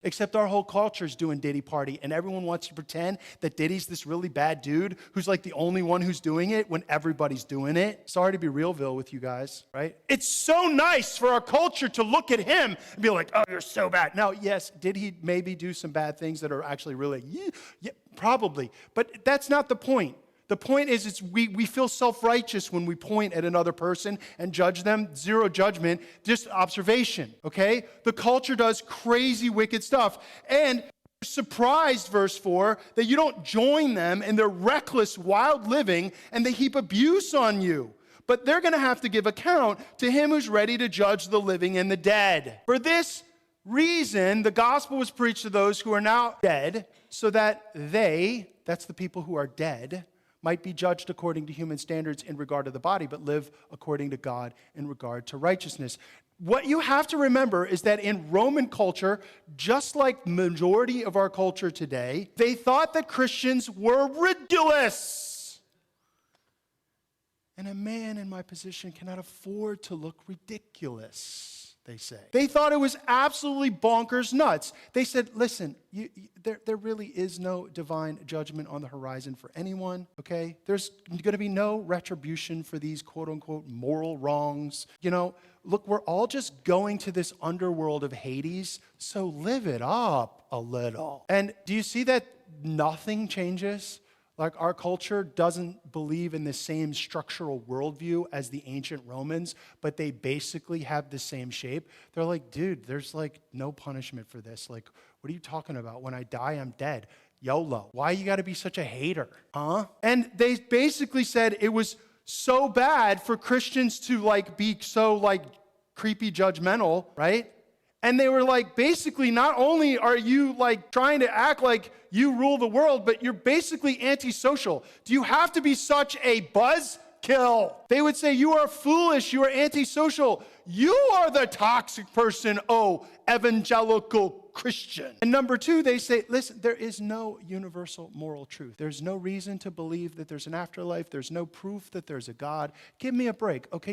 Except our whole culture's doing Diddy party, and everyone wants to pretend that Diddy's this really bad dude who's like the only one who's doing it when everybody's doing it. Sorry to be realville with you guys, right? It's so nice for our culture to look at him and be like, oh, you're so bad. Now, yes, did he maybe do some bad things that are actually really, yeah, probably. But that's not the point. The point is we feel self-righteous when we point at another person and judge them. Zero judgment, just observation, okay? The culture does crazy, wicked stuff. And you're surprised, verse 4, that you don't join them in their reckless, wild living, and they heap abuse on you. But they're going to have to give account to him who's ready to judge the living and the dead. For this reason, the gospel was preached to those who are now dead, so that they, that's the people who are dead, might be judged according to human standards in regard to the body, but live according to God in regard to righteousness. What you have to remember is that in Roman culture, just like the majority of our culture today, they thought that Christians were ridiculous. And a man in my position cannot afford to look ridiculous, they say. They thought it was absolutely bonkers nuts. They said, listen, there really is no divine judgment on the horizon for anyone, okay? There's going to be no retribution for these quote-unquote moral wrongs. You know, look, we're all just going to this underworld of Hades, so live it up a little. And do you see that nothing changes? Like, our culture doesn't believe in the same structural worldview as the ancient Romans, but they basically have the same shape. They're like, dude, there's like no punishment for this. Like, what are you talking about? When I die, I'm dead. YOLO. Why you got to be such a hater? Huh? And they basically said it was so bad for Christians to like be so like creepy judgmental, right? And they were like, basically, not only are you like trying to act like you rule the world, but you're basically antisocial. Do you have to be such a buzzkill? They would say, you are foolish, you are antisocial. You are the toxic person, oh, evangelical Christian. And number two, they say, listen, there is no universal moral truth. There's no reason to believe that there's an afterlife. There's no proof that there's a God. Give me a break, okay?